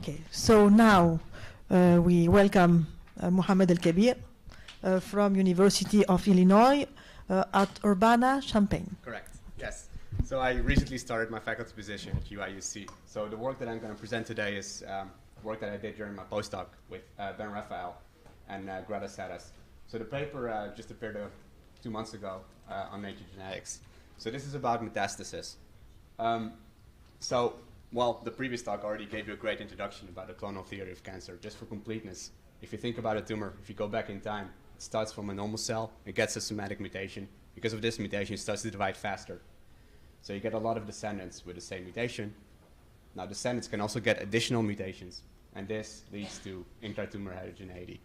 Okay, so now we welcome Mohammed El-Kebir from University of Illinois at Urbana-Champaign. Correct, yes. So I recently started my faculty position at UIUC. So the work that I'm going to present today is work that I did during my postdoc with Ben Raphael and Greta Sadas. So the paper just appeared 2 months ago on Nature Genetics. So this is about metastasis. Well, the previous talk already gave you a great introduction about the clonal theory of cancer. Just for completeness, if you think about a tumor, if you go back in time, it starts from a normal cell, it gets a somatic mutation. Because of this mutation, it starts to divide faster. So you get a lot of descendants with the same mutation. Now, descendants can also get additional mutations, and this leads to intratumor heterogeneity.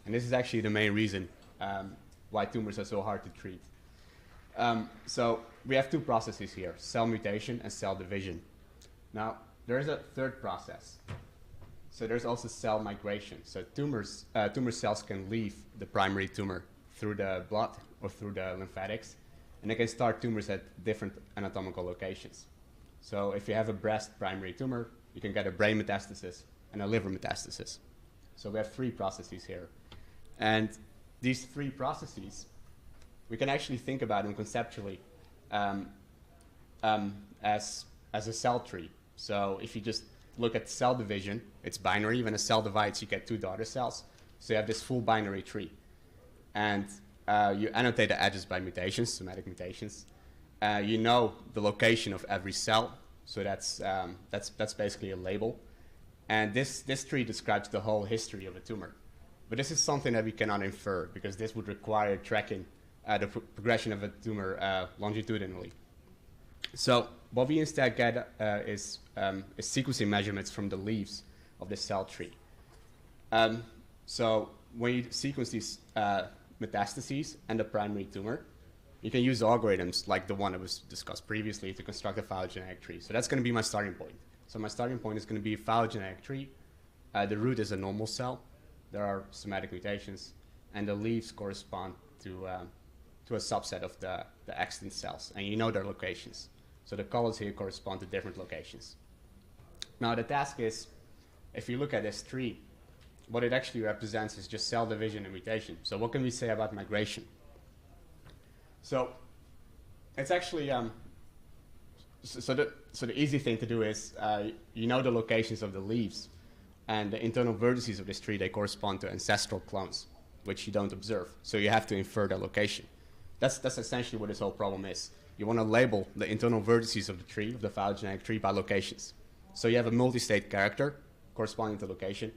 And this is actually the main reason why tumors are so hard to treat. So we have two processes here, cell mutation and cell division. Now, there is a third process. So there's also cell migration. So tumor cells can leave the primary tumor through the blood or through the lymphatics, and they can start tumors at different anatomical locations. So if you have a breast primary tumor, you can get a brain metastasis and a liver metastasis. So we have three processes here. And these three processes, we can actually think about them conceptually as a cell tree. So if you just look at cell division, it's binary. When a cell divides, you get two daughter cells. So you have this full binary tree. And you annotate the edges by mutations, somatic mutations. You know the location of every cell. So that's basically a label. And this tree describes the whole history of a tumor. But this is something that we cannot infer, because this would require tracking the progression of a tumor longitudinally. So what we instead get is sequencing measurements from the leaves of the cell tree. So when you sequence these metastases and the primary tumor, you can use algorithms like the one that was discussed previously to construct a phylogenetic tree. So that's going to be my starting point. So my starting point is going to be a phylogenetic tree. The root is a normal cell. There are somatic mutations, and the leaves correspond to a subset of the extant cells, and you know their locations. So the colors here correspond to different locations. Now the task is, if you look at this tree, what it actually represents is just cell division and mutation. So what can we say about migration? So it's actually, so the easy thing to do is, you know the locations of the leaves, and the internal vertices of this tree, they correspond to ancestral clones, which you don't observe. So you have to infer their location. That's essentially what this whole problem is. You want to label the internal vertices of the tree, of the phylogenetic tree, by locations. So you have a multi-state character corresponding to location,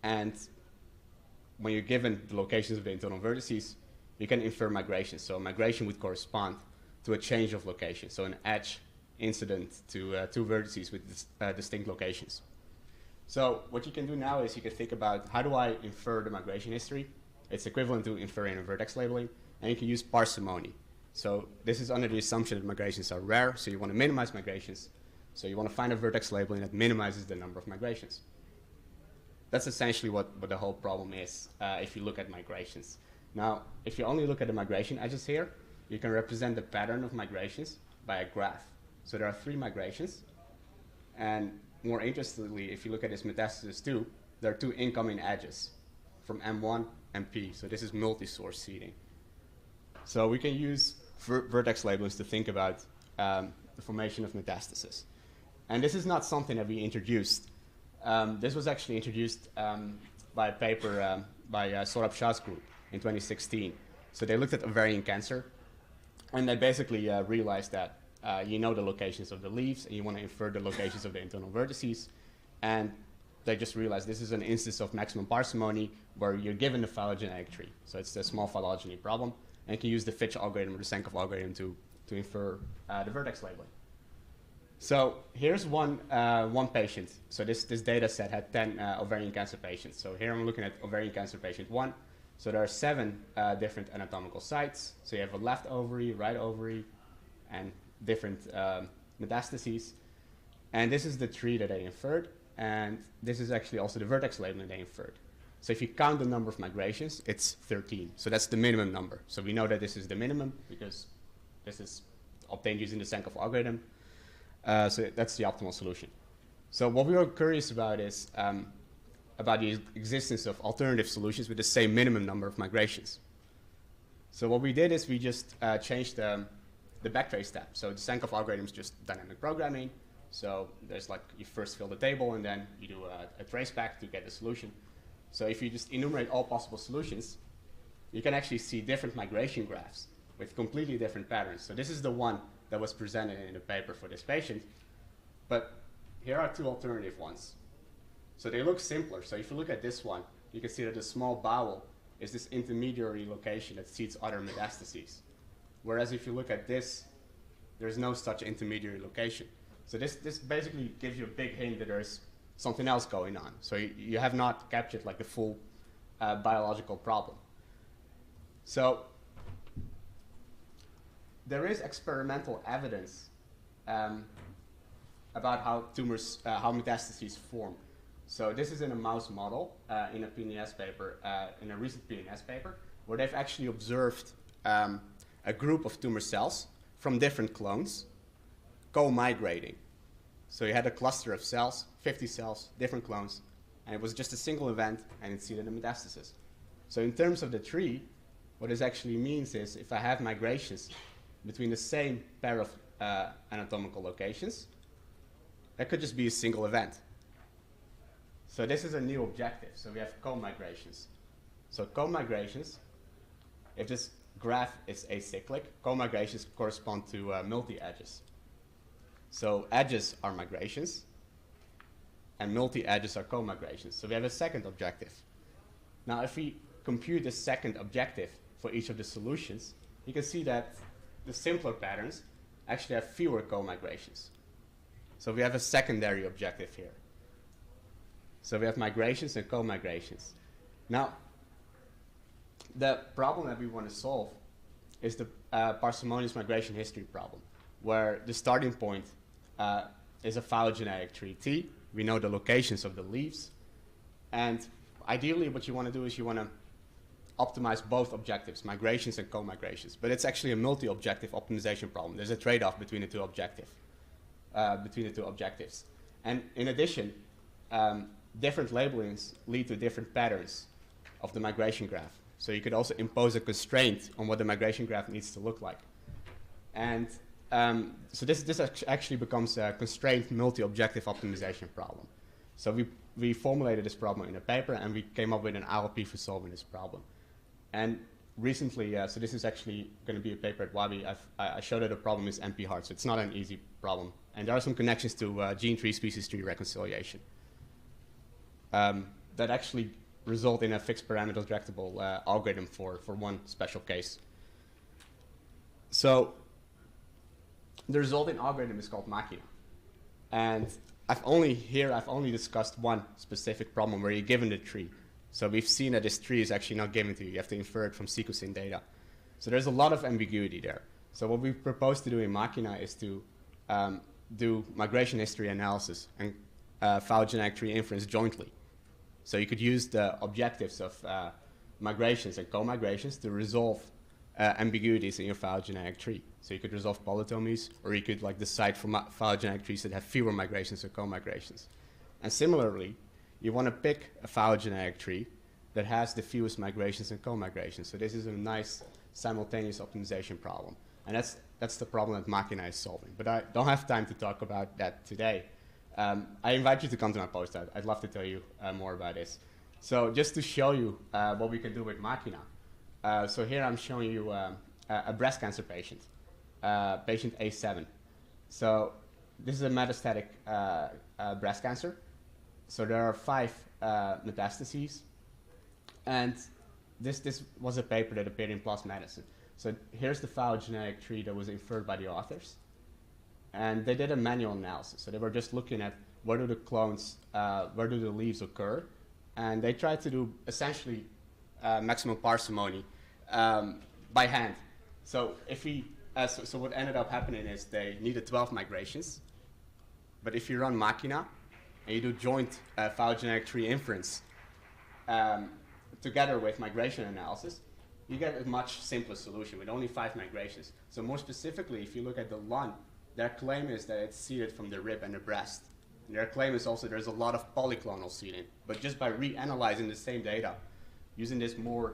and when you're given the locations of the internal vertices, you can infer migration. So migration would correspond to a change of location, so an edge incident to two vertices with distinct locations. So what you can do now is you can think about, how do I infer the migration history? It's equivalent to inferring a vertex labeling, and you can use parsimony. So this is under the assumption that migrations are rare, so you want to minimize migrations. So you want to find a vertex labeling that minimizes the number of migrations. That's essentially what the whole problem is if you look at migrations. Now, if you only look at the migration edges here, you can represent the pattern of migrations by a graph. So there are 3 migrations, and more interestingly, if you look at this metastasis 2, there are 2 incoming edges from M1 and P. So this is multi-source seeding. So we can use vertex labelings to think about the formation of metastasis. And this is not something that we introduced. This was actually introduced by a paper by Saurabh Shah's group in 2016. So they looked at ovarian cancer, and they basically realized that you know the locations of the leaves, and you want to infer the locations of the internal vertices. And they just realized this is an instance of maximum parsimony where you're given the phylogenetic tree. So it's a small phylogeny problem. And you can use the Fitch algorithm or the Sankov algorithm to infer the vertex labeling. So here's one patient. So this data set had 10 ovarian cancer patients. So here I'm looking at ovarian cancer patient 1. So there are 7 different anatomical sites. So you have a left ovary, right ovary, and different metastases. And this is the tree that they inferred. And this is actually also the vertex labeling they inferred. So if you count the number of migrations, it's 13. So that's the minimum number. So we know that this is the minimum because this is obtained using the Sankov algorithm. So that's the optimal solution. So what we were curious about is about the existence of alternative solutions with the same minimum number of migrations. So what we did is we just changed the backtrace step. So the Sankoff algorithm is just dynamic programming. So there's like, you first fill the table and then you do a trace back to get the solution. So if you just enumerate all possible solutions, you can actually see different migration graphs with completely different patterns. So this is the one that was presented in the paper for this patient. But here are two alternative ones. So they look simpler. So if you look at this one, you can see that the small bowel is this intermediary location that seeds other metastases. Whereas if you look at this, there's no such intermediary location. So this basically gives you a big hint that there's something else going on. So you have not captured like the full biological problem. So there is experimental evidence about how tumors, how metastases form. So this is in a mouse model in a PNAS paper, in a recent PNAS paper, where they've actually observed a group of tumor cells from different clones co-migrating. So you had a cluster of cells, 50 cells, different clones, and it was just a single event, and it seeded a metastasis. So in terms of the tree, what this actually means is if I have migrations between the same pair of anatomical locations, that could just be a single event. So this is a new objective. So we have co-migrations. So co-migrations, if this graph is acyclic, co-migrations correspond to multi-edges. So edges are migrations, and multi-edges are co-migrations. So we have a second objective. Now, if we compute the second objective for each of the solutions, you can see that the simpler patterns actually have fewer co-migrations. So we have a secondary objective here. So we have migrations and co-migrations. Now, the problem that we want to solve is the parsimonious migration history problem, where the starting point is a phylogenetic tree T. We know the locations of the leaves. And ideally, what you want to do is you want to optimize both objectives, migrations and co-migrations. But it's actually a multi-objective optimization problem. There's a trade-off between the two objectives. And in addition, different labelings lead to different patterns of the migration graph. So you could also impose a constraint on what the migration graph needs to look like. And so this actually becomes a constrained multi-objective optimization problem. So we formulated this problem in a paper, and we came up with an ILP for solving this problem. And recently, so this is actually going to be a paper at Wabi, I showed that the problem is NP hard, so it's not an easy problem. And there are some connections to gene tree, species tree reconciliation that actually result in a fixed parameter tractable algorithm for one special case. So the resulting algorithm is called MACHINA. And I've only discussed one specific problem where you're given the tree. So we've seen that this tree is actually not given to you. You have to infer it from sequencing data. So there's a lot of ambiguity there. So what we propose to do in MACHINA is to do migration history analysis and phylogenetic tree inference jointly. So you could use the objectives of migrations and co-migrations to resolve ambiguities in your phylogenetic tree. So you could resolve polytomies, or you could decide for phylogenetic trees that have fewer migrations or co-migrations. And similarly, you want to pick a phylogenetic tree that has the fewest migrations and co-migrations. So this is a nice simultaneous optimization problem. And that's the problem that MACHINA is solving. But I don't have time to talk about that today. I invite you to come to my post. I'd love to tell you more about this. So just to show you what we can do with MACHINA. So here I'm showing you a breast cancer patient, patient A7. So this is a metastatic breast cancer. So there are 5 metastases. And this was a paper that appeared in PLOS Medicine. So here's the phylogenetic tree that was inferred by the authors. And they did a manual analysis. So they were just looking at where do the clones, where do the leaves occur. And they tried to do essentially maximum parsimony by hand. So if we, so what ended up happening is they needed 12 migrations. But if you run MACHINA and you do joint phylogenetic tree inference together with migration analysis, you get a much simpler solution with only 5 migrations. So more specifically, if you look at the lung, their claim is that it's seeded from the rib and the breast, Their claim is also there's a lot of polyclonal seeding, but just by reanalyzing the same data, using this more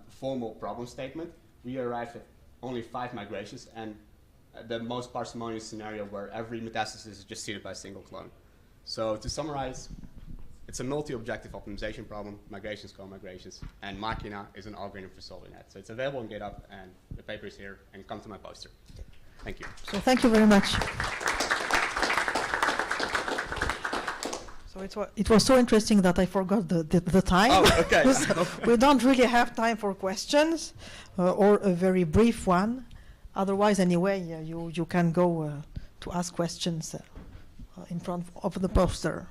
formal problem statement, we arrived at only 5 migrations and the most parsimonious scenario where every metastasis is just seeded by a single clone. So to summarize, it's a multi-objective optimization problem, migrations, co-migrations, and MACHINA is an algorithm for solving that. So it's available on GitHub, and the paper is here, and come to my poster. Thank you. So thank you very much. So it was so interesting that I forgot the time. Oh, okay. So we don't really have time for questions or a very brief one. Otherwise, anyway, you can go to ask questions in front of the poster.